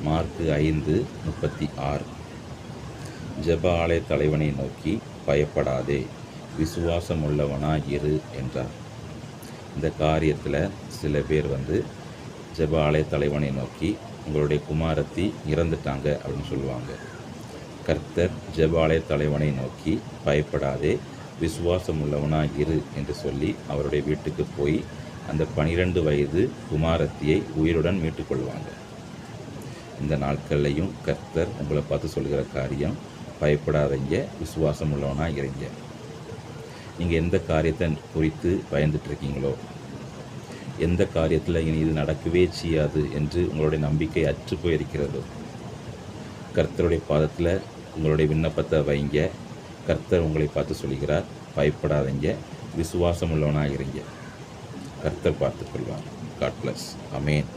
Mark 5:36. ஜெப ஆலய தலைவனை நோக்கி, பயப்படாதே, விசுவாசம் உள்ளவனாய் இரு என்றார். இந்த காரியத்தில் சில பேர் ஜெப ஆலய தலைவனை நோக்கி, உங்களுடைய குமாரத்தி இறந்துட்டாங்க அப்படின்னு சொல்லுவாங்க. கர்த்தர் ஜெப ஆலய தலைவனை நோக்கி, பயப்படாதே, விசுவாசம் உள்ளவனாய் இரு என்று சொல்லி அவருடைய வீட்டுக்கு போய் அந்த 12 வயது குமாரத்தியை உயிருடன் மீட்டுக்கொள்வாங்க. இந்த நாட்கள்லையும் கர்த்தர் உங்களை பார்த்து சொல்கிற காரியம், பயப்படாதீங்க, விசுவாசம் உள்ளவனாக இருங்க. நீங்கள் எந்த காரியத்தை குறித்து பயந்துட்டுருக்கீங்களோ, எந்த காரியத்தில் இனி இது நடக்கவே செய்யாது என்று உங்களுடைய நம்பிக்கை அற்று போயிருக்கிறதோ, கர்த்தருடைய பாதத்தில் உங்களுடைய விண்ணப்பத்தை வைங்க. கர்த்தர் உங்களை பார்த்து சொல்கிறார், பயப்படாதீங்க, விசுவாசம் உள்ளவனாக இருங்க. கர்த்தர் பார்த்துக்கொள்வார். God plus. ஆமென்.